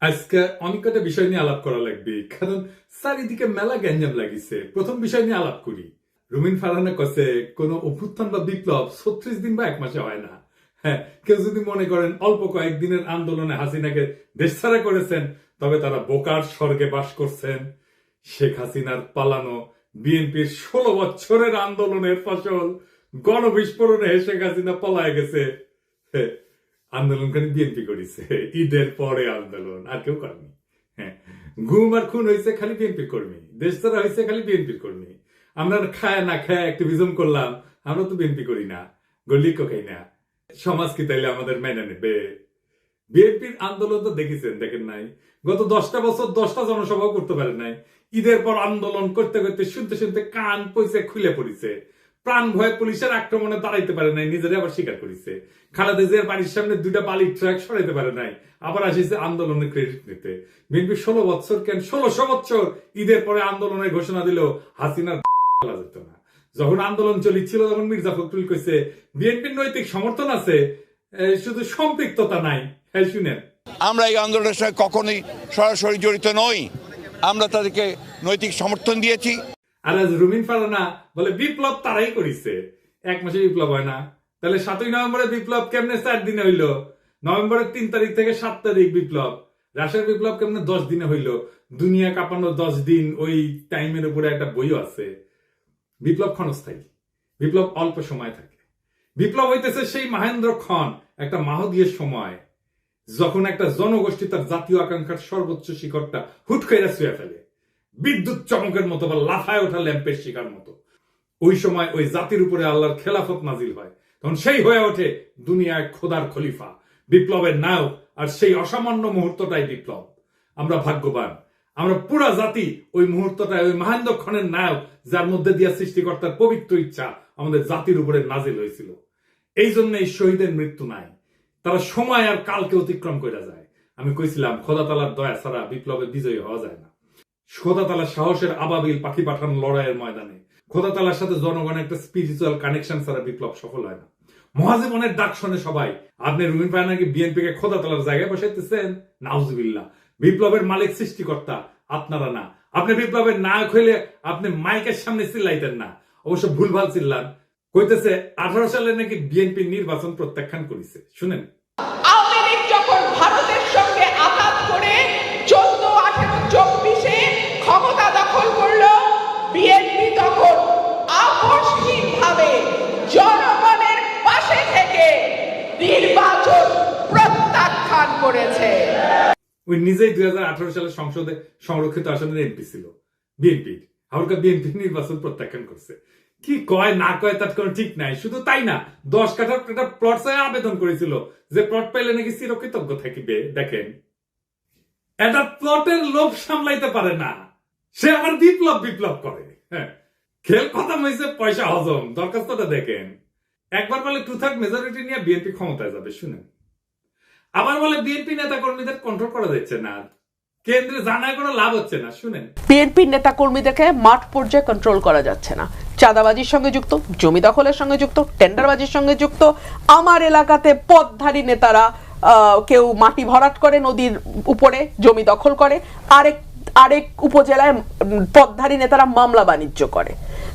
আজকে অনেক কটা বিষয় নিয়ে আলাপ করা লাগবে, কারণ চারিদিকে মেলা গ্যাঞ্জাম লাগিছে। প্রথম বিষয় নিয়ে আলাপ করি। রুমিন ফারহানা কছে কোন অভ্যুত্থান বা বিপ্লব 36 দিন বা এক মাসে হয় না। হ্যাঁ, কেউ যদি মনে করেন অল্প কয়েকদিনের আন্দোলনে হাসিনাকে দেশছাড়া করেছেন, তবে তারা বোকার স্বর্গে বাস করছেন। শেখ হাসিনার পালানো বিএনপির 16 বছরের আন্দোলনের ফসল গণবিস্ফোরণে শেখ হাসিনা পলায় গেছে। আন্দোলনকারী বিএনপি করেছে, ঈদের পরে আন্দোলন আর কেউ করেনি। হ্যাঁ, গুম আর খুন হয়েছে খালি বিএনপি কর্মী, দেশ ছাড়া হয়েছে খালি বিএনপির কর্মী। আমরা খায় না খায় অ্যাক্টিভিজম করলাম, আমরা তো বিএনপি করি না, গল্লিকো খাই না। সমাজ কি তাইলে আমাদের মেনে নেবে? বিএনপির আন্দোলন তো দেখেছেন, দেখেন নাই? গত 10টা বছর 10টা জনসভাও করতে পারে নাই। ঈদের পর আন্দোলন করতে করতে শুনতে শুনতে কান পয়সা খুলে পড়েছে। প্রাণ ভয়ে পুলিশের আক্রমণে দাঁড়াইতে পারে নাই, নিজেরা আবার স্বীকার করেছে। খালেদা জিয়ার বাড়ির সামনে 2টা বালির ট্রাক সরাইতে পারে নাই, আবার আসিছে আন্দোলনের ক্রেডিট নিতে। বিএনপি 16 বছর কেন 1600 বছর ঈদের পরে আন্দোলনের ঘোষণা দিল, হাসিনার যেত না। যখন আন্দোলন চলিছিল তখন মির্জা ফখরুল কইছে বিএনপির নৈতিক সমর্থন আছে, শুধু সম্পৃক্ততা নাই। হ্যাঁ, শুনেন, আমরা এই আন্দোলনের সঙ্গে কখনোই সরাসরি জড়িত নই, আমরা তাদেরকে নৈতিক সমর্থন দিয়েছি। আর আজ রুমিন ফারহানা বলে বিপ্লব তারাই করেছে, এক মাসে বিপ্লব হয় না। তাহলে 7ই নভেম্বরে বিপ্লব কেমনে 4 দিনে হইল? নভেম্বরের 3 তারিখ থেকে 7 তারিখ বিপ্লব। রাশিয়ার বিপ্লব কেমনে 10 দিনে হইল? দুনিয়া কাঁপানো 10 দিন, ওই টাইমের উপরে একটা বইও আছে। বিপ্লব ক্ষণস্থায়ী, বিপ্লব অল্প সময় থাকে। বিপ্লব হইতেছে সেই মহেন্দ্র ক্ষণ, একটা মাহদীয় সময়, যখন একটা জনগোষ্ঠী তার জাতীয় আকাঙ্ক্ষার সর্বোচ্চ শিখরটা হুট করে ছুঁয়ে ফেলে, বিদ্যুৎ চমকের মতো বা লাফায় ওঠা ল্যাম্পের শিকার মতো। ওই সময় ওই জাতির উপরে আল্লাহর খেলাফত নাজিল হয়, তখন সেই হয়ে ওঠে দুনিয়ায় খোদার খলিফা, বিপ্লবের নায়ক। আর সেই অসামান্য মুহূর্তটাই বিপ্লব। আমরা ভাগ্যবান, আমরা পুরা জাতি ওই মুহূর্তটায়, ওই মহেন্দ্র ক্ষণের নায়ক, যার মধ্যে দিয়া সৃষ্টিকর্তার পবিত্র ইচ্ছা আমাদের জাতির উপরে নাজিল হয়েছিল। এই জন্য এই শহীদের মৃত্যু নাই, তারা সময় আর কালকে অতিক্রম করে যায়। আমি কইছিলাম খোদা তালার দয়া ছাড়া বিপ্লবে বিজয়ী হওয়া যায় না। খোদা তালা সাহসের আবাবিল পাখি পাঠানো লড়াইয়ের ময়দানে খোদা তালার সাথে জনগণের একটা স্পিরিচুয়াল কানেকশন ছাড়া বিপ্লব সফল হয় না। মহাজীবনের ডাক শোনে সবাই। আপনি রুমিন ফারহানাকে বিএনপি কে খোদা তালার জায়গায় বসাইতেছেন? নাউজুবিল্লাহ। বিপ্লবের মালিক সৃষ্টিকর্তা, আপনারা না। আপনি বিপ্লবের নায়ক হইলে আপনি মাইকের সামনে চিল্লাইতেন না। অবশ্য ভুলভাল চিল্লান। কইতেছে 18 সালে নাকি বিএনপি নির্বাচন প্রত্যাখ্যান করেছে। শুনেন, আওয়ামী লীগ যখন ভারতের সঙ্গে আঘাত করে 14, 18, 24-এ ক্ষমতা দখল করলো, বিএনপি তখন আপোষহীনভাবে জনগণের পাশে থেকে নির্বাচন প্রত্যাখ্যান করেছে। ওই নিজেই 2018 সালে সংসদে সংরক্ষিত আসনের এমপি ছিল বিএনপির, হালকা বিএনপি নির্বাচন প্রত্যাখ্যান করছে। কি কয় না কয় তার কোনো ঠিক নাই। শুধু তাই না, 10 কাঠার একটা প্লট চাই আবেদন করেছিল, যে প্লট পাইলে নাকি চিরকৃতজ্ঞ থাকিবে। দেখেন, এটা প্লটের লোভ সামলাইতে পারে না, সে আবার বিপ্লব করে। হ্যাঁ, খেল খতম হয়েছে, পয়সা হজম। দরখাস্তটা দেখেন, একবার বলে 2/3 মেজরিটি নিয়ে বিএনপি ক্ষমতায় যাবে। শুনেন, আবার বলে বিএনপি নেতা কর্মীদের কন্ট্রোল করা যাচ্ছে না, কেন্দ্রে জানায় কোনো লাভ হচ্ছে না। শুনেন, বিএনপির নেতা কর্মীদেরকে মাঠ পর্যায়ে কন্ট্রোল করা যাচ্ছে না, চাঁদাবাজির সঙ্গে যুক্ত, জমি দখলের সঙ্গে যুক্ত, টেন্ডারবাজির সঙ্গে যুক্ত। আমার এলাকাতে পদধারী নেতারা কেউ মাটি ভরাট করে নদীর উপরে, জমি দখল করে, আরেক উপজেলায় পদধারী নেতারা মামলা বাণিজ্য করে।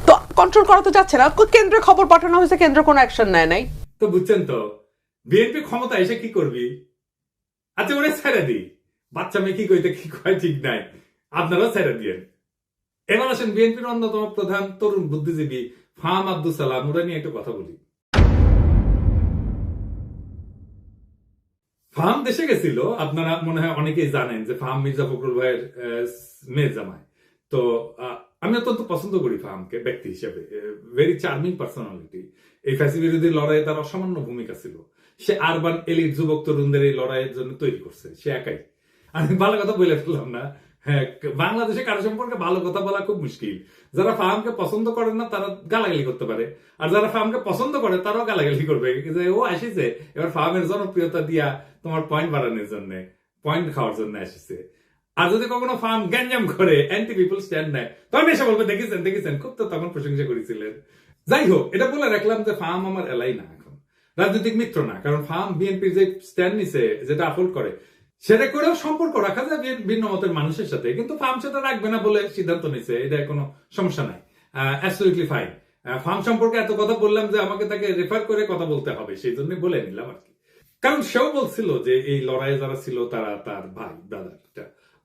তো কন্ট্রোল করা তো যাচ্ছে না। কেন্দ্রে খবর পাঠানো হয়েছে, কেন্দ্র কোনো অ্যাকশন নেয় নাই। তো বুঝছেন তো, বিএনপি ক্ষমতা এসে কি করবি? আচ্ছা, ওরে ছেড়ে দিই, বাচ্চা মেয়ে কি কইতে কি কয় ঠিক নাই, আপনারাও ছেড়ে দিয়েন। এবার আসেন বিএনপির অন্যতম প্রধান তরুণ বুদ্ধিজীবী ফাহাম আব্দুল সালাম, ওরা নিয়ে একটু কথা বলি। ফাহাম দেশে গেছিল, আপনারা মনে হয় অনেকেই জানেন যে ফাহাম মির্জা ফখরুল ভাইয়ের মেয়ে জামাই। তো আমি অত্যন্ত পছন্দ করি ফাহামকে ব্যক্তি হিসেবে, ভেরি চার্মিং পার্সোনালিটি। এই ফ্যাসি বিরোধী লড়াইয়ে তার অসামান্য ভূমিকা ছিল। সে আরবান এলিট যুবক তরুণদের এই লড়াইয়ের জন্য তৈরি করছে, সে একাই। আমি ভালো কথা বলে ফেললাম না। হ্যাঁ, বাংলাদেশে কারো সম্পর্কে ভালো কথা বলা খুব মুশকিল। যারা ফাহামকে পছন্দ করেন না তারা গালাগালি করতে পারে, আর যারা ফাহামকে পছন্দ করে তারাও গালাগালি করবে যে ও আসিছে এবার ফাহামের জনপ্রিয়তা দিয়া তোমার পয়েন্ট বাড়ানোর জন্য, পয়েন্ট খাওয়ার জন্য আসিছে। আর যদি কখনো ফাহাম গ্যাঞ্জাম করে, অ্যান্টি পিপল স্ট্যান্ড নেয়, তখন এসে বলবে দেখেছেন, খুব তো তখন প্রশংসা করেছিলেন। যাই হোক, এটা বলে রাখলাম যে ফাহাম আমার এলাই না, এখন রাজনৈতিক মিত্র না। কারণ ফাহাম বিএনপির যে স্ট্যান্ড নিছে, যেটা আপলোড করে, সেটা করেও সম্পর্ক রাখা যায় ভিন্ন মতের মানুষের সাথে, কিন্তু ফার্ম সেটা রাখবে না বলে সিদ্ধান্ত নিছে, এটা কোনো সমস্যা নাই, অ্যাবসলিউটলি ফাইন। ফার্ম সম্পর্কে এত কথা বললাম যে আমাকে তাকে রেফার করে কথা বলতে হবে, সেই জন্য বলে নিলাম আর কি। কারণ সেও বলছিল যে এই লড়াইয়ে যারা ছিল তারা তার ভাই ব্রাদার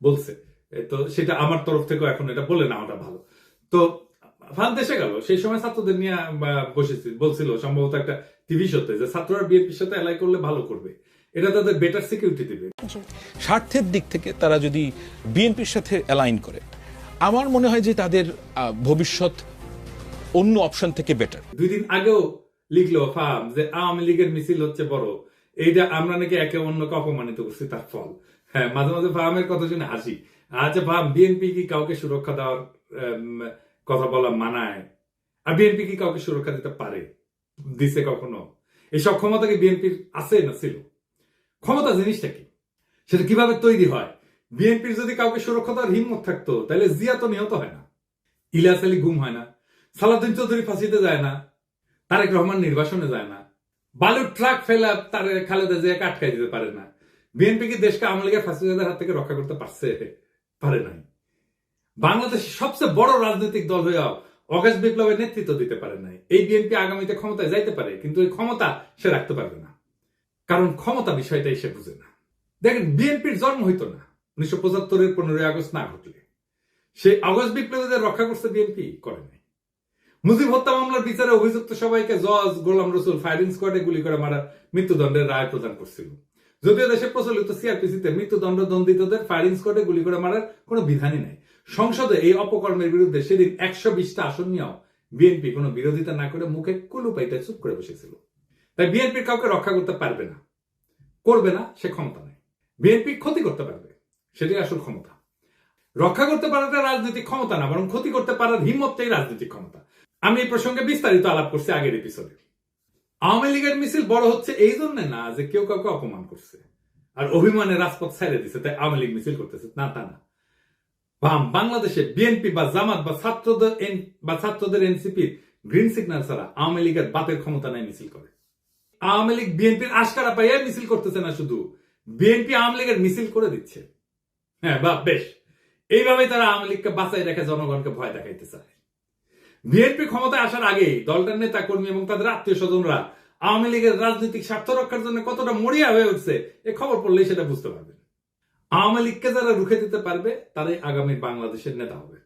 বলছে, তো সেটা আমার তরফ থেকেও এখন এটা বলে নেওয়াটা ভালো। তো ফান দেশে গেল, সেই সময় ছাত্রদের নিয়ে বসেছিল, বলছিল সম্ভবত একটা টিভি শোতে যে ছাত্ররা বিএনপির সাথে অ্যালাই করলে ভালো করবে, এটা তাদের বেটার সিকিউরিটি দেবে। স্বার্থের দিক থেকে তারা যদি বিএনপির সাথে অ্যালাইন করে, আমার মনে হয় যে তাদের ভবিষ্যৎ অন্য অপশন থেকে বেটার। 2 দিন আগেও লিখলো ফার্ম যে আওয়ামী লীগের মিছিল হচ্ছে বড়, এইটা আমরা নাকি একে অন্যকে অপমানিত করছি তার ফল। হ্যাঁ, মাঝে মাঝে ফার্মের কথা শুনে হাসি। আচ্ছা ফার্ম, বিএনপি কি কাউকে সুরক্ষা দেওয়ার কথা বলা মানায়? আর বিএনপি কি কাউকে সুরক্ষা দিতে পারে? দিছে কখনো? এইসব ক্ষমতা কি বিএনপির আছে না ছিল? ক্ষমতা জিনিসটা কি, সেটা কিভাবে তৈরি হয়? বিএনপির যদি কাউকে সুরক্ষা দেওয়ার হিম্মত থাকতো তাহলে জিয়া তো নিহত হয় না, ইলিয়াস আলী গুম হয় না, সালাউদ্দিন চৌধুরী ফাঁসিতে যায় না, তারেক রহমান নির্বাসনে যায় না, বালুর ট্রাক ফেলা তার খালেদা জিয়াকে আটকাই দিতে পারে না। বিএনপি কি দেশকে আওয়ামী লীগের ফাঁসিদের হাত থেকে রক্ষা করতে পারছে? পারে নাই। বাংলাদেশের সবচেয়ে বড় রাজনৈতিক দল হয়েও অগাস্ট বিপ্লবের নেতৃত্ব দিতে পারে নাই। এই বিএনপি আগামীতে ক্ষমতায় যাইতে পারে, কিন্তু এই ক্ষমতা সে রাখতে পারবে না, কারণ ক্ষমতা বিষয়টাই সে বুঝে না। দেখেন, বিএনপির জন্ম হইতো না 1975-এর 15ই আগস্ট না ঘটলে। সে আগস্ট বিপ্লবীদের রক্ষা করছে বিএনপি? করে নাই। মুজিব হত্যা মামলার বিচারে অভিযুক্ত সবাইকে জজ গোলাম রসুল ফায়ারিং স্কোয়াডে গুলি করে মারার মৃত্যুদণ্ডের রায় প্রদান করছিল। যদিও দেশে প্রচলিত সিআরপিসিতে মৃত্যুদণ্ড দণ্ডিতদের ফায়ারিং স্কোয়াডে গুলি করে মারার কোনো বিধানই নাই। সংসদে এই অপকর্মের বিরুদ্ধে সেদিন 120টা আসন নিয়েও বিএনপি কোনো বিরোধিতা না করে মুখে কুলু পাইতে চুপ করে বসেছিল। তাই বিএনপির কাউকে রক্ষা করতে পারবে না, করবে না, সে ক্ষমতা নেই। বিএনপি ক্ষতি করতে পারবে, সেটাই আসল ক্ষমতা। রক্ষা করতে পারাটা রাজনৈতিক ক্ষমতা না, বরং ক্ষতি করতে পারার হিম্মতটাই রাজনৈতিক ক্ষমতা। আমি এই প্রসঙ্গে বিস্তারিত আলাপ করছি আগের এপিসোডে। আওয়ামী লীগের মিছিল বড় হচ্ছে এই জন্য না যে কেউ কাউকে অপমান করছে আর অভিমানে রাজপথ ছেড়ে দিছে তাই আওয়ামী লীগ মিছিল করতেছে, না তা না। বাংলাদেশে বিএনপি বা জামাত বা ছাত্রদের এনসিপির গ্রিন সিগন্যাল ছাড়া আওয়ামী লীগের বাতের ক্ষমতা নাই মিছিল করে। আওয়ামী লীগ বিএনপির আশকারা পাইয়া মিছিল করতেছে না, শুধু বিএনপি আওয়ামী লীগের মিছিল করে দিচ্ছে। হ্যাঁ বা বেশ, এইভাবে তারা আওয়ামী লীগকে বাঁচাই রেখে জনগণকে ভয় দেখাইতে চায়। বিএনপি ক্ষমতায় আসার আগেই দলটার নেতা কর্মী এবং তাদের আত্মীয় স্বজনরা আওয়ামী লীগের রাজনৈতিক স্বার্থ রক্ষার জন্য কতটা মরিয়া হয়ে উঠছে এ খবর পড়লেই সেটা বুঝতে পারবেন। আওয়ামী লীগকে যারা রুখে দিতে পারবে তারাই আগামী বাংলাদেশের নেতা হবে।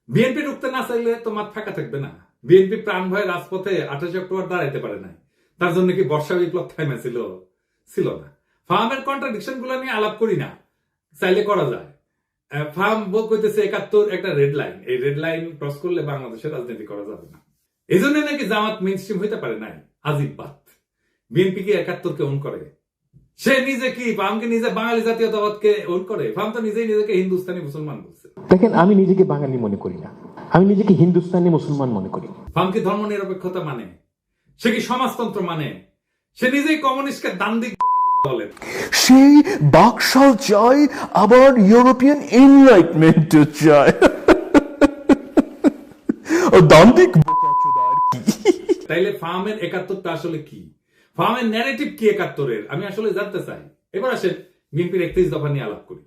বিএনপি রুখতে না চাইলে তো মাঠ ফাঁকা থাকবে না। বিএনপি প্রাণ ভয়ে রাজপথে 28 অক্টোবর দাঁড়াইতে পারে নাই, তার জন্য কি বর্ষা বিপ্লব থাইমা ছিল না। ফার্মের কন্ট্রাডিকশন গুলো নিয়ে আলাপ করি না, চাইলে করা যায়। ফার্ম কইতেছে 71 একটা রেড লাইন, এই রেড লাইন ক্রস করলে বাংলাদেশের রাজনীতি করা যাবে না। এই জন্য নাকি জামাত মেইনস্ট্রিম হইতে পারে নাই। আজিব বাত। বিএনপি কি 71-কে ওন করে? সে নিজে কি ফার্মকে নিজে বাঙালি জাতীয়তাবাদকে ওন করে? ফার্ম তো নিজেই নিজেকে হিন্দুস্তানি মুসলমান বলছে। দেখেন, আমি নিজেকে বাঙালি মনে করি না, আমি নিজেকে হিন্দুস্তানি মুসলমান মনে করি। ফার্ম কি ধর্ম নিরপেক্ষতা মানে? সে কি সমাজতন্ত্র মানে? সে নিজেই কমিউনিস্টকে দান্দিক বলে। সেই বাকশাল চায়, আবার ইউরোপিয়ান এনলাইটমেন্ট চায়। দান্দিক বোকাচোদা আর কি। তাইলে ফার্মের 71টা আসলে কি? ফার্মের ন্যারেটিভ কি 71-এর? আমি আসলে জানতে চাই। এবার আসেন বিএনপির 31 দফা নিয়ে আলাপ করি।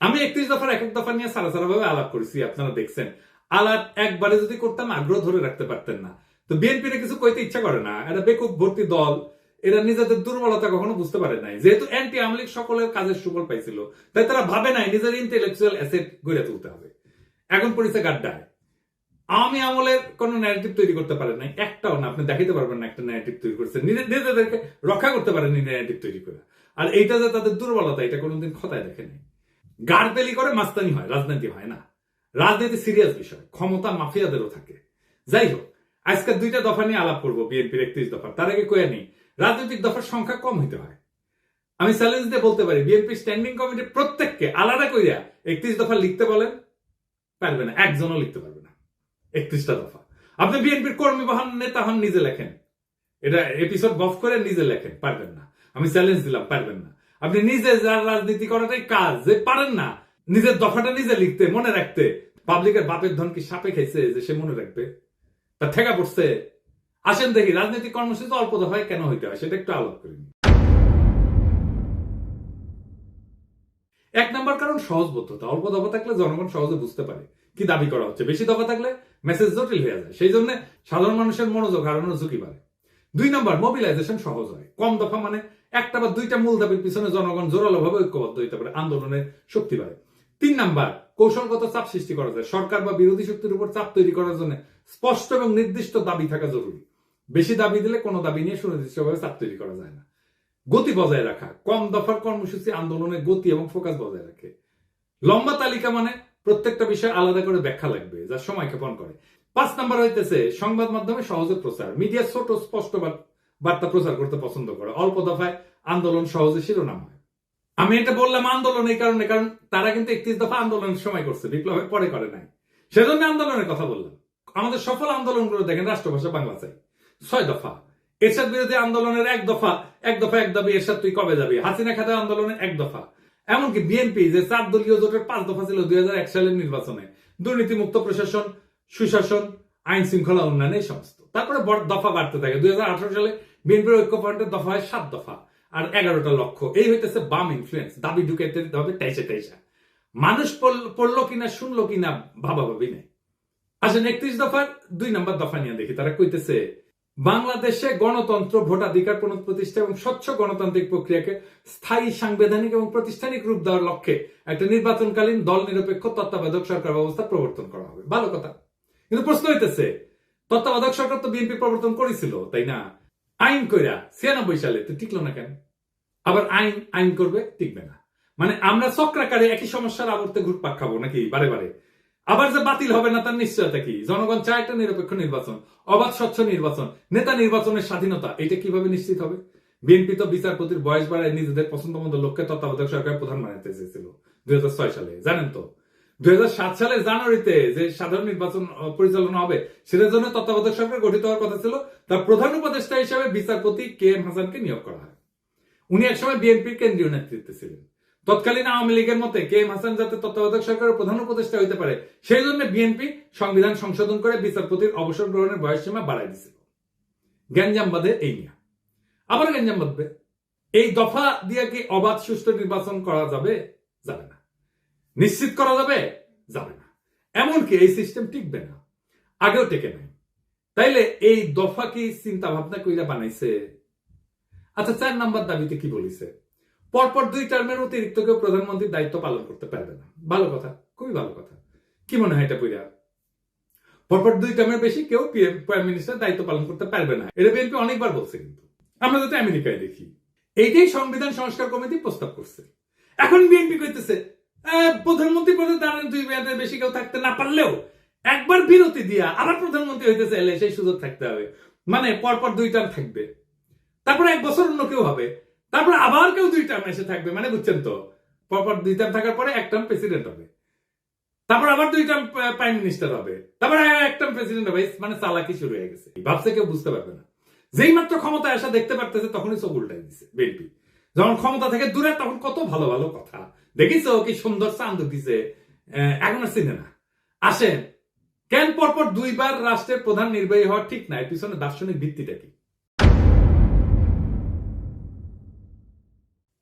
আমি 31 দফার এক এক দফা নিয়ে সারা ভাবে আলাপ করেছি, আপনারা দেখছেন। আলাপ একবারে যদি করতাম আগ্রহ ধরে রাখতে পারতেন না। তো বিএনপির কিছু কইতে ইচ্ছা করে না, এটা বেকুব ভর্তি দল, এরা নিজেদের দুর্বলতা কখনো বুঝতে পারে নাই। যেহেতু অ্যান্টি আওয়ামী লীগ সকলের কাজের সুফল পাইছিল, তাই তারা ভাবে নাই নিজের ইন্টেলেকচুয়াল অ্যাসেট গড়ে তুলতে হবে। এখন পরিচয় গাড্ডায় আওয়ামী আমলের কোন ন্যারেটিভ তৈরি করতে পারেন নাই, একটাও না। আপনি দেখাইতে পারবেন না একটা ন্যারেটিভ তৈরি করছে, নিজেদেরকে রক্ষা করতে পারেননি ন্যারেটিভ তৈরি করে। আর এইটা যে তাদের দুর্বলতা, এটা কোনোদিন খতায় দেখে নাই। গাড়বেলি করে মাস্তানি হয়, রাজনীতি হয় না। রাজনীতি সিরিয়াস বিষয়, ক্ষমতা মাফিয়াদেরও থাকে। যাই হোক, আজকে 2টা দফা নিয়ে আলাপ করবো বিএনপির 31 দফা। তার আগে কয়ে নেই, রাজনৈতিক দফার সংখ্যা কম হইতে হয়। আমি চ্যালেঞ্জ দিয়ে বলতে পারি, বিএনপি স্ট্যান্ডিং কমিটির প্রত্যেককে আলাদা কইরা 31 দফা লিখতে বলেন, পারবে না, একজনও লিখতে পারবে না 31টা দফা। আপনি বিএনপির কর্মী হন, নেতা হন, নিজে লেখেন, এটা এপিসোড বফ করে নিজে লেখেন, পারবেন না। আমি চ্যালেঞ্জ দিলাম, পারবেন না। আপনি নিজে যার রাজনীতি করাটাই কাজ, যে পারেন না নিজের দফাটা নিজে লিখতে, মনে রাখতে। পাবলিকের বাপের ধন কি সাপে খাইছে যে সে মনে রাখবে? তা ঠেকা পড়ছে। আসেন দেখি রাজনৈতিক কর্মসূচি অল্প দফায় কেন হইতে হয় সেটা একটু আলাপ করি। এক নম্বর কারণ সহজবোধ্যতা। অল্প দফা থাকলে জনগণ সহজে বুঝতে পারে কি দাবি করা হচ্ছে, বেশি দফা থাকলে মেসেজ জটিল হয়ে যায়, সেই জন্য সাধারণ মানুষের মনোযোগ হারানোর ঝুঁকি বাড়ে। 2 নম্বর, মোবিলাইজেশন সহজ হয়। কম দফা মানে একটা বা দুইটা মূল দাবির পিছনে জনগণ জোরালো ভাবে ঐক্যবদ্ধ হইতে পারে, আন্দোলনের শক্তি বাড়ে। 3 নম্বর, কৌশলগত চাপ সৃষ্টি করা যায়। সরকার বা বিরোধী শক্তির উপর চাপ তৈরি করার জন্য স্পষ্ট এবং নির্দিষ্ট দাবি থাকা জরুরি। বেশি দাবি দিলে কোনো দাবি নিয়ে সুনির্দিষ্টভাবে চাপ তৈরি করা যায় না। গতি বজায় রাখা। কম দফার কর্মসূচি আন্দোলনের গতি এবং ফোকাস বজায় রাখে। লম্বা তালিকা মানে প্রত্যেকটা বিষয় আলাদা করে ব্যাখ্যা লাগবে, যা সময় ক্ষেপণ করে। 5 নম্বর হইতেছে সংবাদ মাধ্যমে সহজে প্রচার। মিডিয়া ছোট স্পষ্ট বার্তা প্রচার করতে পছন্দ করে। অল্প দফায় আন্দোলন সহজে শিরোনাম হয়। আমি এটা বললাম আন্দোলন এই কারণে, কারণ তারা কিন্তু 31 দফা আন্দোলনের সময় করছে, বিপ্লবের পরে করে নাই, সেজন্য আন্দোলনের কথা বললাম। আমাদের সফল আন্দোলনগুলো দেখেন, রাষ্ট্রভাষা বাংলা চাই 6 দফা। এরশাদ বিরোধী আন্দোলনের 1 দফা, 1 দফা 1 দাবি, এরশাদ তুই কবে যাবি। হাসিনা খাতা আন্দোলনের 1 দফা। এমনকি বিএনপি যে 4 দলীয় জোটের 5 দফা ছিল 2001 সালের নির্বাচনে, দুর্নীতিমুক্ত প্রশাসন, সুশাসন, আইন শৃঙ্খলা উন্নয়ন, এই সমস্ত। তারপরে দফা বাড়তে থাকে। 2018 সালে বিএনপির ঐক্যফ্রন্টের দফা হয় 7 দফা আর 11টা লক্ষ্য। এই হইতেছে বাম ইনফ্লুয়েন্স। দাবি ঢুকাইতে দিতে হবে টাইসা। মানুষ পড়লো কিনা শুনলো কিনা ভাবাভাবি নেই। আসেন 31 দফার 2 নম্বর দফা নিয়ে দেখি। তারা কইতেছে বাংলাদেশে গণতন্ত্র, ভোটাধিকার পুনঃপ্রতিষ্ঠা এবং স্বচ্ছ গণতান্ত্রিক প্রক্রিয়াকে স্থায়ী, সাংবিধানিক এবং প্রাতিষ্ঠানিক রূপ দেওয়ার লক্ষ্যে একটা নির্বাচনকালীন দল নিরপেক্ষ তত্ত্বাবধায়ক সরকার ব্যবস্থা প্রবর্তন করা হবে। ভালো কথা, কিন্তু প্রশ্ন হইতেছে তত্ত্বাবধায়ক সরকার তো বিএনপি প্রবর্তন করেছিল, তাই না? আইন কইরা 96 সালে তো টিকলো না কেন? আবার আইন করবে, টিকবে না। মানে আমরা চক্রাকারে একই সমস্যার আবর্তে ঘুরপাক খাবো নাকি বারে বারে? আবার যে বাতিল হবে না তার নিশ্চয়তা কি? জনগণ চায় একটা নিরপেক্ষ নির্বাচন, অবাধ স্বচ্ছ নির্বাচন, নেতা নির্বাচনের স্বাধীনতা। এটা কিভাবে নিশ্চিত হবে? বিএনপি তো বিচারপতির বয়স বাড়ায় নিজেদের পছন্দ মতো লোককে তত্ত্বাবধায়ক সরকারের প্রধান বানাতে চেয়েছিল 2006 সালে, জানেন তো? 2007 সালের জানুয়ারিতে যে সাধারণ নির্বাচন পরিচালনা হবে সেটার জন্য তত্ত্বাবধায়ক সরকার গঠিত হওয়ার কথা ছিল। তার প্রধান উপদেষ্টা হিসেবে বিচারপতি KM হাসানকে নিয়োগ করা হয়। উনি একসময় বিএনপির কেন্দ্রীয় নেতৃত্বে ছিলেন। তৎকালীন আওয়ামী লীগের মতে KM হাসান যাতে তত্ত্বাবধায়ক সরকারের প্রধান উপদেষ্টা হইতে পারে, সেই জন্য বিএনপি সংবিধান সংশোধন করে বিচারপতির অবসর গ্রহণের বয়সসীমা বাড়াই দিয়েছিল। গ্যাঞ্জাম বাঁধে এই নিয়ে, আবার গ্যাঞ্জাম বাঁধবে। এই দফা দিয়ে কি অবাধ সুষ্ঠু নির্বাচন করা যাবে? যাবে না। নিশ্চিত করা যাবে? যাবে না। এমনকি এই সিস্টেম টিকবে না, আগেও টেকে নাই। তাইলে এই দফা কি চিন্তা ভাবনা কইরা বানাইছে? আচ্ছা, 4 নম্বর দাবিতে কি বলিছে? পরপর 2 টার্মের অতিরিক্ত কেউ প্রধানমন্ত্রীর দায়িত্ব পালন করতে পারবে না। ভালো কথা, খুবই ভালো কথা। কি মনে হয় এটা পইরা? পরপর 2 টার্মের বেশি কেউ প্রাইম মিনিস্টার দায়িত্ব পালন করতে পারবে না। এটা বিএনপি অনেকবার বলছে, কিন্তু আমরা যাতে আমেরিকায় দেখি এইটাই সংবিধান সংস্কার কমিটি প্রস্তাব করছে। এখন বিএনপি কইতেছে প্রধানমন্ত্রী পদে দাঁড়ান 2 মেয়াদের বেশি কেউ থাকতে না পারলেও একবার বিরতি দিয়া আবার প্রধানমন্ত্রী হইতে চাইলে সেই সুযোগ থাকতে হবে। মানে পরপর 2 টার্ম থাকবে, তারপরে 1 বছর অন্য কেউ হবে, তারপরে আবার কেউ 2 টার্ম এসে থাকবে। মানে বুঝছেন তো, পরপর 2 টার্ম থাকার পরে 1 টার্ম প্রেসিডেন্ট হবে, তারপর আবার 2 টার্ম প্রাইম মিনিস্টার হবে, তারপরে 1 টার্ম প্রেসিডেন্ট হবে। মানে চালাকি শুরু হয়ে গেছে, ভাবছে কেউ বুঝতে পারবে না। যেই মাত্র ক্ষমতায় আসা দেখতে পারতেছে তখনই চোখ উল্টাই দিচ্ছে বিএনপি। যখন ক্ষমতা থেকে দূরে তখন কত ভালো ভালো কথা দেখিস, কি সুন্দর চান্দ দিছে, এখন আর চিনে না। আসেন, কেন পরপর 2 বার রাষ্ট্রের প্রধান নির্বাহী হওয়া ঠিক না? এর পিছনে দার্শনিক ভিত্তিটা কি?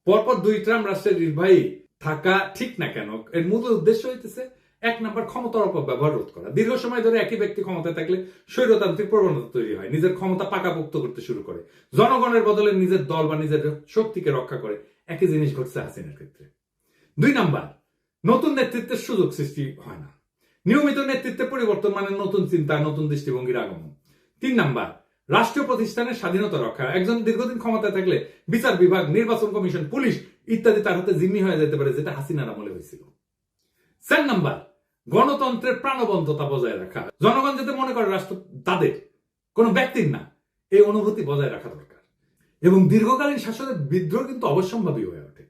পরপর 2 টার্ম রাষ্ট্রের নির্বাহী থাকা ঠিক না কেন? এর মূল উদ্দেশ্য হইতেছে 1 নম্বর, ক্ষমতার অপব্যবহার রোধ করা। দীর্ঘ সময় ধরে একই ব্যক্তি ক্ষমতায় থাকলে স্বৈরতান্ত্রিক প্রবণতা তৈরি হয়, নিজের ক্ষমতা পাকাপোক্ত করতে শুরু করে, জনগণের বদলে নিজের দল বা নিজের শক্তিকে রক্ষা করে। একই জিনিস ঘটছে হাসিনার ক্ষেত্রে। 2 নম্বর, নতুন নেতৃত্বের সুযোগ সৃষ্টি হয় না। নিয়মিত নেতৃত্বে পরিবর্তন মানে নতুন চিন্তা, নতুন দৃষ্টিভঙ্গির আগমন। 3 নম্বর, রাষ্ট্রীয় প্রতিষ্ঠানের স্বাধীনতা রক্ষা। একজন দীর্ঘদিন ক্ষমতায় থাকলে বিচার বিভাগ, নির্বাচন কমিশন, পুলিশ ইত্যাদি তার হাতে জিম্মি হয়ে যেতে পারে, যেটা হাসিনার আমলে হয়েছিল। 4 নম্বর, গণতন্ত্রের প্রাণবন্ততা বজায় রাখা। জনগণ যাতে মনে করে রাষ্ট্র তাদের, কোনো ব্যক্তির না, এই অনুভূতি বজায় রাখা দরকার। এবং দীর্ঘকালীন শাসনের বিদ্রোহ কিন্তু অবশ্যম্ভাবী হয়ে ওঠে,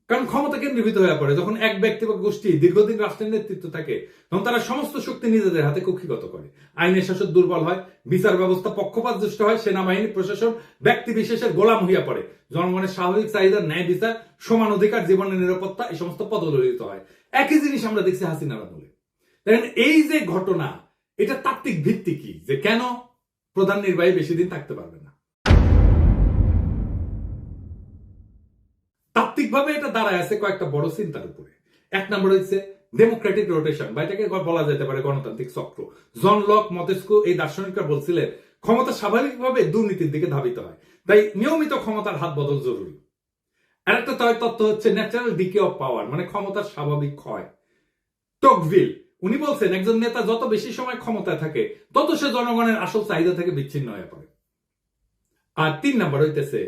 কারণ ক্ষমতা কেন্দ্রীভূত হয়ে পড়ে। যখন এক ব্যক্তি বা গোষ্ঠী দীর্ঘদিন রাষ্ট্রের নেতৃত্ব থাকে, তখন তারা সমস্ত শক্তি নিজেদের হাতে কক্ষিগত করে। আইনের শাসন দুর্বল হয়, বিচার ব্যবস্থা পক্ষপাতদুষ্ট হয়, সেনাবাহিনী, প্রশাসন ব্যক্তি বিশেষের গোলাম হইয়া পড়ে। জনগণের স্বাভাবিক চাহিদা, ন্যায় বিচার, সমান অধিকার, জীবনের নিরাপত্তা, এই সমস্ত পদদলিত হয়। একই জিনিস আমরা দেখছি হাসিনার আমলে। দেখেন, এই যে ঘটনা, এটা তাত্ত্বিক ভিত্তি কি, যে কেন প্রধান নির্বাহী বেশি দিন থাকতে পারবে না। তাত্ত্বিকভাবে এটা দাঁড়ায় আছে কয়েকটা বড় চিন্তার উপরে। এক নম্বর হচ্ছে ডেমোক্রেটিক রোটেশন, বা এটাকে বলা যেতে পারে গণতান্ত্রিক চক্র। জন লক, মন্তেস্কু এই দার্শনিকরা বলছিলেন ক্ষমতা স্বাভাবিকভাবে দুর্নীতির দিকে ধাবিত হয়, তাই নিয়মিত ক্ষমতার হাত বদল জরুরি। আরেকটা তত্ত্ব হচ্ছে ন্যাচারাল ডিকে অফ পাওয়ার, মানে ক্ষমতার স্বাভাবিক ক্ষয়। টকভিল উনি বলছেন একজন নেতা যত বেশি সময় ক্ষমতায় থাকে তত সে জনগণের আসল চাহিদা থেকে বিচ্ছিন্ন হয়ে পড়ে। আর 3 নম্বর হইতেছে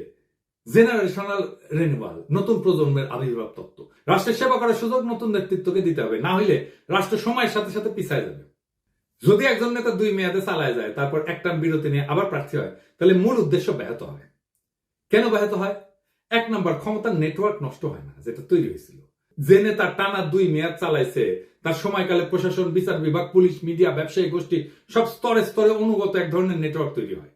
জেনারেশনাল রিনিউয়াল, নতুন প্রজন্মের আবির্ভাব তত্ত্ব। রাষ্ট্রের সেবা করার সুযোগ নতুন নেতৃত্বকে দিতে হবে, না হইলে রাষ্ট্র সময়ের সাথে সাথে পিছায় যাবে। যদি একজন নেতা 2 মেয়াদে চালায় যায়, তারপর এক টার্ম বিরতি নিয়ে আবার প্রার্থী হয়, তাহলে মূল উদ্দেশ্য ব্যাহত হয়। কেন ব্যাহত হয়? 1 নম্বর, ক্ষমতার নেটওয়ার্ক নষ্ট হয় না, যেটা তৈরি হয়েছিল। যে নেতা টানা 2 মেয়াদ চালাইছে তার সময়কালে প্রশাসন, বিচার বিভাগ, পুলিশ, মিডিয়া, ব্যবসায়ী গোষ্ঠী সব স্তরে স্তরে অনুগত এক ধরনের নেটওয়ার্ক তৈরি হয়।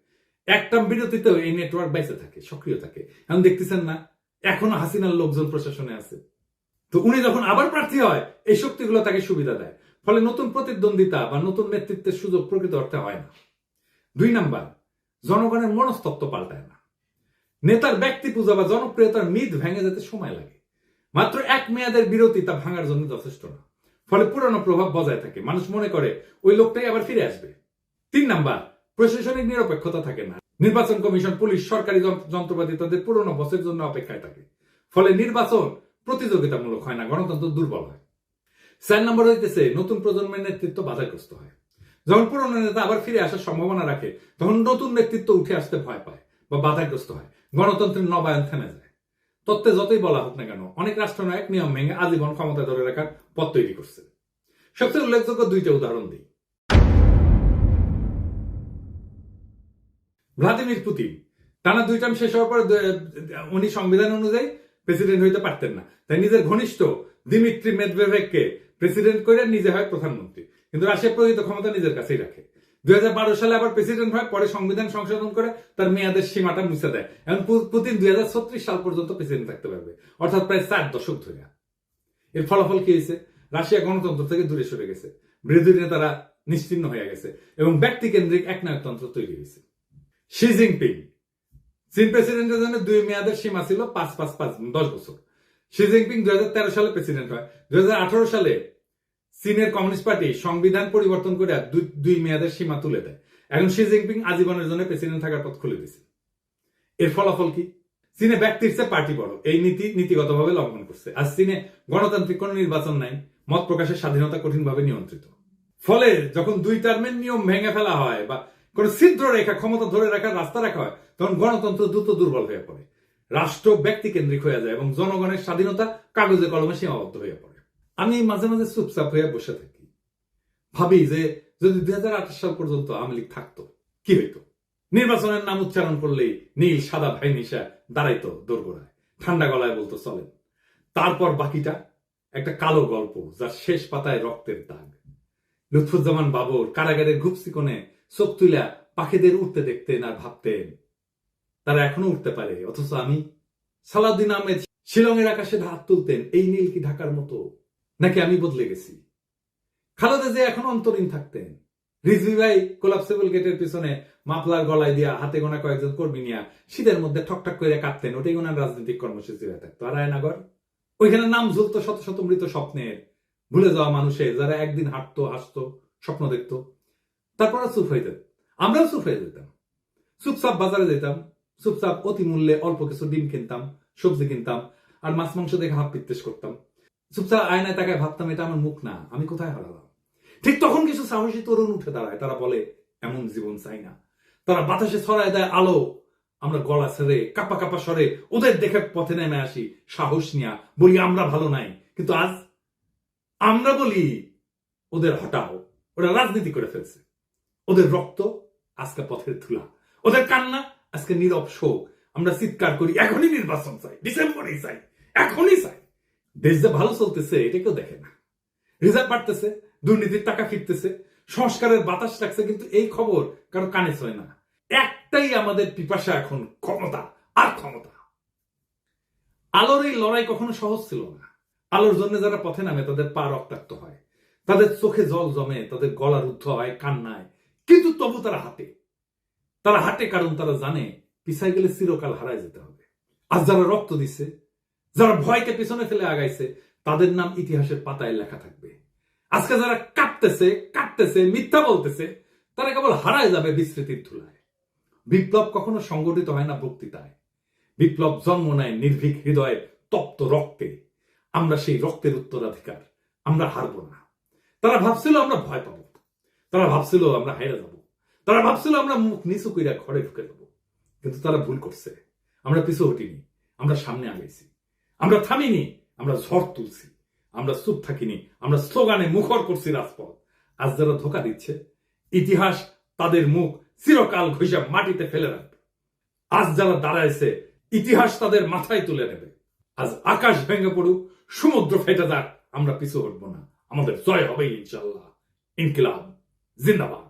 একটা বিরতিতেও এই নেটওয়ার্ক বাইসে থাকে, সক্রিয় থাকে। এখন দেখতেছেন না, এখনো হাসিনার লোকজন প্রশাসনে আছে। তো উনি যখন আবার প্রার্থী হয়, এই শক্তিগুলো তাকে সুবিধা দেয়, ফলে নতুন প্রতিদ্বন্দ্বিতা বা নতুন নেতৃত্বের সুযোগ প্রকৃত অর্থে হয় না। 2 নম্বর, জনগণের মনস্তত্ত্ব পাল্টায় না। নেতার ব্যক্তি পূজা বা জনপ্রিয়তার মিথ ভেঙে যেতে সময় লাগে। মাত্র 1 মেয়াদের বিরতি তা ভাঙার জন্য যথেষ্ট না, ফলে পুরনো প্রভাব বজায় থাকে। মানুষ মনে করে ওই লোকটাই আবার ফিরে আসবে। 3 নম্বর, প্রশাসনিক নিরপেক্ষতা থাকে না। নির্বাচন কমিশন, পুলিশ, সরকারি যন্ত্রপাতি তাদের পুরনো বসের জন্য অপেক্ষায় থাকে, ফলে নির্বাচন প্রতিযোগিতামূলক হয় না, গণতন্ত্র দুর্বল হয়। 4 নম্বর হইতেছে নতুন প্রজন্মের নেতৃত্ব বাধাগ্রস্ত হয়। যখন পুরনো নেতা আবার ফিরে আসার সম্ভাবনা রাখে, তখন নতুন নেতৃত্ব উঠে আসতে ভয় পায় বা বাধাগ্রস্ত হয়, গণতন্ত্রের নবায়ন থেমে যায়। তত্ত্বে যতই বলা হোক না কেন, অনেক রাষ্ট্রনায়ক নিয়ম ভেঙে আজীবন ক্ষমতা ধরে রাখার পথ তৈরি করছে। সবচেয়ে উল্লেখযোগ্য 2টা উদাহরণ দিই। ভ্লাদিমির পুতিন টানা 2 টার্ম শেষ হওয়ার পর উনি সংবিধান অনুযায়ী প্রেসিডেন্ট হইতে পারতেন না, তাই নিজের ঘনিষ্ঠ দিমিত্রি মেদভেদেভকে প্রেসিডেন্ট করে নিজে হয় প্রধানমন্ত্রী, কিন্তু রাশিয়া প্রকৃত ক্ষমতা নিজের কাছেই রাখে। 2012 সালে আবার প্রেসিডেন্ট হয়, পরে সংবিধান সংশোধন করে তার মেয়াদের সীমাটা মুছে দেয়। এখন পুতিন 2036 সাল পর্যন্ত প্রেসিডেন্ট থাকতে পারবে, অর্থাৎ প্রায় 4 দশক ধরে। এর ফলাফল কি হয়েছে? রাশিয়া গণতন্ত্র থেকে দূরে সরে গেছে, বিরোধী নেতারা নিশ্চিহ্ন হয়ে গেছে এবং ব্যক্তিকেন্দ্রিক একনায়কতন্ত্র তৈরি হয়েছে। শি জিনপিং, চীন প্রেসিডেন্টের জন্য 2 মেয়াদের সীমা ছিল 5-5-5 10 বছর। শি জিনপিং 2013 সালে প্রেসিডেন্ট হয়। 2018 সালে চীনের কমিউনিস্ট পার্টি সংবিধান পরিবর্তন করে 2 মেয়াদের সীমা তুলে দেয়। এখন শি জিনপিং আজীবনের জন্য প্রেসিডেন্ট থাকার পথ খুলে দিয়েছে। এর ফলাফল কি? চীনে ব্যক্তির চেয়ে পার্টি বড়, এই নীতিগতভাবে লঙ্ঘন করছে। আর চীনে গণতান্ত্রিক কোন নির্বাচন নাই, মত প্রকাশের স্বাধীনতা কঠিনভাবে নিয়ন্ত্রিত। ফলে যখন 2 টার্মের নিয়ম ভেঙে ফেলা হয় বা কোন ছিদ্র রেখা, ক্ষমতা ধরে রাখার রাস্তা রাখা হয়, তখন গণতন্ত্র দ্রুত দুর্বল হয়ে পড়ে, রাষ্ট্র ব্যক্তি কেন্দ্রিক হয়ে যায় এবং জনগণের স্বাধীনতা কাগজে কলমে সীমাবদ্ধ হয়ে পড়ে। আমি মাঝে মাঝে চুপচাপ হয়ে বসে থাকি, ভাবি যে যদি 2028 সাল পর্যন্ত আওয়ামী লীগ থাকতো কি হইতো। নির্বাচনের নাম উচ্চারণ করলেই নীল সাদা ভাই নিশা দাঁড়াইতো দোরগোড়ায়, ঠান্ডা গলায় বলতো চলেন। তারপর বাকিটা একটা কালো গল্প, যার শেষ পাতায় রক্তের দাগ। লুৎফুজ্জামান বাবর কারাগারের ঘুপসি কোণে চোখ তুইলা পাখিদের উঠতে দেখতেন আর ভাবতেন তারা এখনো উঠতে পারে, অথচ আমি। সালাউদ্দিন আহমেদ শিলংয়ের আকাশে হাত তুলতেন, এই নীল কি ঢাকার মতো, নাকি আমি বদলে গেছি। খালেদা জিয়া এখন অন্তরীণ থাকতেন। রিজভী ভাই কোলাপসেবল গেটের পিছনে মাফলার গলায় দিয়া হাতে গোনা কয়েকজন কর্মী নিয়ে শীতের মধ্যে ঠকঠক করে কাঁদতেন, ওটাই ওনার রাজনৈতিক কর্মসূচি হয়ে থাকতো। আর আয়নাগর, ওইখানে নাম ঝুলতো শত শত মৃত স্বপ্নের, ভুলে যাওয়া মানুষের, যারা একদিন হাঁটতো, হাসতো, স্বপ্ন দেখতো, তারপর চুপ হয়ে যেত। আমরাও চুপ হয়ে যেতাম, চুপচাপ বাজারে যেতাম, চুপচাপ অতি মূল্যে অল্প কিছু ডিম কিনতাম, সবজি কিনতাম, আর মাছ মাংস দেখে হাত পিত্তেশ করতাম। চুপচাপ আয়নায় তাকায় ভাবতাম এটা আমার মুখ না, আমি কোথায় হারালাম। ঠিক তখন কিছু সাহসী তরুণ উঠে দাঁড়ায়, তারা বলে এমন জীবন চাই না। তারা বাতাসে ছড়ায় দেয় আলো, আমরা গলা ছেড়ে কাপা কাপা স্বরে ওদের দেখে পথে নেমে আসি, সাহস নিয়া বলি আমরা ভালো নাই। কিন্তু আজ আমরা বলি ওদের হটাও, ওরা রাজনীতি করে ফেলছে। ওদের রক্ত আজকে পথের ধুলা, ওদের কান্না আজকে নীরব শোক। আমরা চিৎকার করি এখনই নির্বাচন চাই, ডিসেম্বরেই চাই, এখনই চাই। দেশ যে ভালো চলতেছে এটা কেউ দেখে না। রিজার্ভ বাড়তেছে, দুর্নীতির টাকা ফিরতেছে, সংস্কারের বাতাস লাগছে, কিন্তু এই খবর কারো কানে ছয় না। একটাই আমাদের পিপাসা এখন, ক্ষমতা আর ক্ষমতা। আলোর এই লড়াই কখনো সহজ ছিল না। আলোর জন্য যারা পথে নামে তাদের পা রক্তাক্ত হয়, তাদের চোখে জল জমে, তাদের গলা রুদ্ধ হয় কান্নায়, কিন্তু তবু তারা হাঁটে। তারা হাঁটে কারণ তারা জানে পিছাই গেলে চিরকাল হারায় যেতে হবে। আজ যারা রক্ত দিছে, যারা ভয়কে পিছনে ফেলে আগাইছে, তাদের নাম ইতিহাসের পাতায় লেখা থাকবে। আজকে যারা কাঁপতেছে মিথ্যা বলতেছে, তারা কেবল হারায় যাবে বিস্মৃতির ধুলায়। বিপ্লব কখনো সংগঠিত হয় না বক্তৃতায়, বিপ্লব জন্ম নেয় নির্ভীক হৃদয়ের তপ্ত রক্তে। আমরা সেই রক্তের উত্তরাধিকার, আমরা হারব না। তারা ভাবছিল আমরা ভয় পাবো, তারা ভাবছিল আমরা হাইরা যাব, তারা ভাবছিল আমরা মুখ নিচু কইরা ঘরে ঢুকে যাব, কিন্তু তারা ভুল করছে। আমরা পিছু হটিনি, আমরা সামনে আগাইছি, আমরা থামিনি, আমরা ঝড় তুলছি, আমরা চুপ থাকিনি, আমরা স্লোগানে মুখর করছি রাজপথ। আজ যারা ধোকা দিচ্ছে, ইতিহাস তাদের মুখ চিরকাল ঘষে মাটিতে ফেলে রাখবে। আজ যারা দাঁড়াইছে, ইতিহাস তাদের মাথায় তুলে নেবে। আজ আকাশ ভেঙে পড়ুক, সমুদ্র ফেটে যাক, আমরা পিছু হটবো না। আমাদের জয় হবে ইনশাআল্লাহ। ইনকিলাব জিন্দাবাদ।